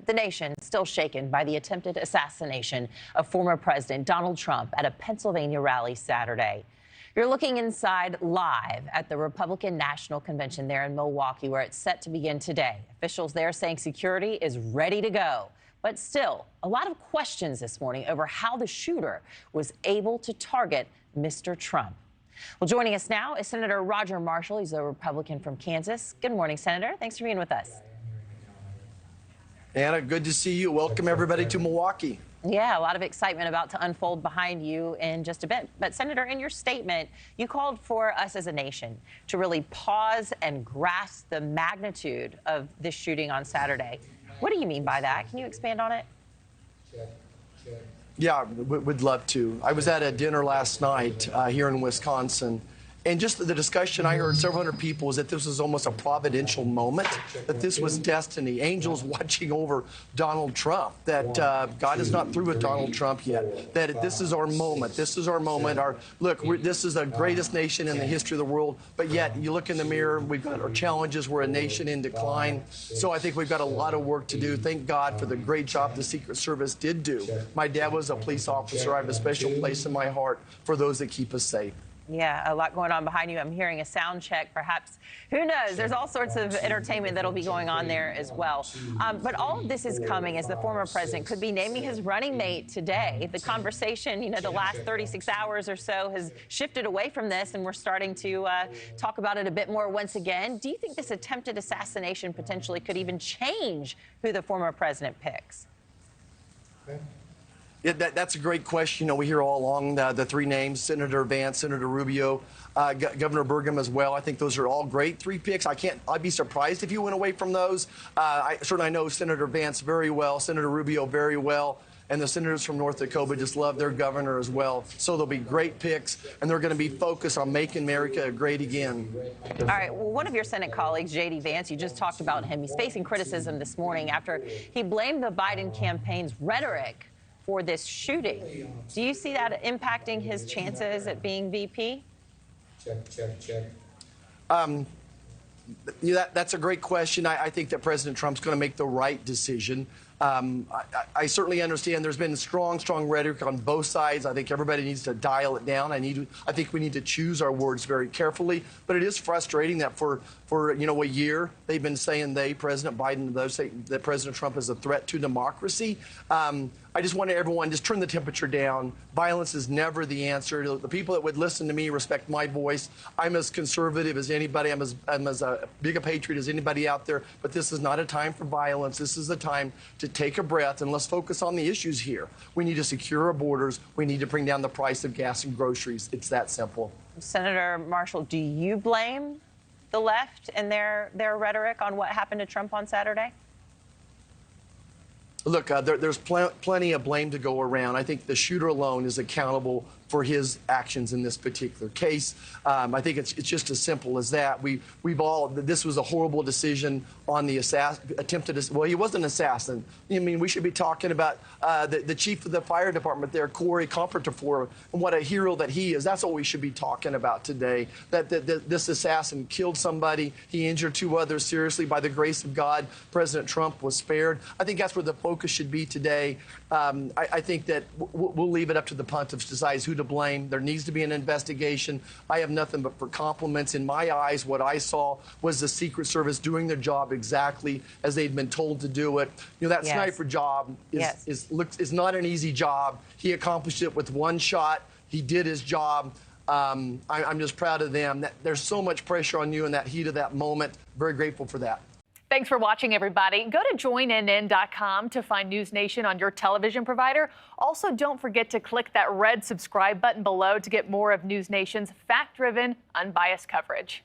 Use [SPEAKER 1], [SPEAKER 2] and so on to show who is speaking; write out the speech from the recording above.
[SPEAKER 1] The nation still shaken by the attempted assassination of former President Donald Trump at a Pennsylvania rally Saturday. You're looking inside live at the Republican National Convention there in Milwaukee, where it's set to begin today. Officials there saying security is ready to go. But still, a lot of questions this morning over how the shooter was able to target Mr. Trump. Well, joining us now is Senator Roger Marshall. He's a Republican from Kansas. Good morning, Senator. Thanks for being with us.
[SPEAKER 2] Anna, good to see you. Welcome, everybody, to Milwaukee.
[SPEAKER 1] Yeah, a lot of excitement about to unfold behind you in just a bit. But, Senator, in your statement, you called for us as a nation to really pause and grasp the magnitude of this shooting on Saturday. What do you mean by that? Can you expand on it?
[SPEAKER 2] Yeah, would love to. I was at a dinner last night here in Wisconsin, and just the discussion I heard several hundred people was that this was almost a providential moment, that this was destiny, angels watching over Donald Trump, that God is not through with Donald Trump yet, that this is our moment. This is our moment. This is the greatest nation in the history of the world, but yet you look in the mirror, we've got our challenges. We're a nation in decline. So I think we've got a lot of work to do. Thank God for the great job the Secret Service did do. My dad was a police officer. I have a special place in my heart for those that keep us safe.
[SPEAKER 1] Yeah, a lot going on behind you. I'm hearing a sound check, perhaps. Who knows? There's all sorts of entertainment that'll be going on there as well. But all of this is coming as the former president could be naming his running mate today. The conversation, the last 36 hours or so has shifted away from this, and we're starting to talk about it a bit more once again. Do you think this attempted assassination potentially could even change who the former president picks?
[SPEAKER 2] Yeah, that's a great question. We hear all along the three names: Senator Vance, Senator Rubio, Governor Burgum as well. I think those are all great three picks. I'd be surprised if you went away from those. I know Senator Vance very well, Senator Rubio very well, and the senators from North Dakota just love their governor as well. So they'll be great picks, and they're going to be focused on making America great again.
[SPEAKER 1] All right. Well, one of your Senate colleagues, J.D. Vance, you just talked about him. He's facing criticism this morning after he blamed the Biden campaign's rhetoric for this shooting. Do you see that impacting his chances at being VP?
[SPEAKER 2] That's a great question. I think that President Trump's going to make the right decision. I certainly understand there's been strong rhetoric on both sides. I think everybody needs to dial it down. I think we need to choose our words very carefully. But it is frustrating that for a year they've been saying President Biden and those say that President Trump is a threat to democracy. I just want everyone just turn the temperature down. Violence is never the answer. The people that would listen to me respect my voice. I'm as conservative as anybody. I'm as big a patriot as anybody out there. But this is not a time for violence. This is a time to take a breath and let's focus on the issues here. We need to secure our borders. We need to bring down the price of gas and groceries. It's that simple.
[SPEAKER 1] Senator Marshall, do you blame the left and their rhetoric on what happened to Trump on Saturday?
[SPEAKER 2] Look, there's plenty of blame to go around. I think the shooter alone is accountable for his actions in this particular case. I think it's just as simple as that. This was a horrible decision on the attempted. Well, he wasn't an assassin. I mean, we should be talking about the chief of the fire department there, Corey Comfortafor, and what a hero that he is. That's what we should be talking about today. That this assassin killed somebody. He injured two others seriously. By the grace of God, President Trump was spared. I think that's where the focus should be today. I think that we'll leave it up to the pontiff to decide who to blame. There needs to be an investigation. I have nothing but for compliments. In my eyes, what I saw was the Secret Service doing their job exactly as they'd been told to do it. That sniper job is not an easy job. He accomplished it with one shot. He did his job. I'm just proud of them. There's so much pressure on you in that heat of that moment. Very grateful for that.
[SPEAKER 3] Thanks for watching, everybody. Go to joinnn.com to find NewsNation on your television provider. Also, don't forget to click that red subscribe button below to get more of NewsNation's fact-driven, unbiased coverage.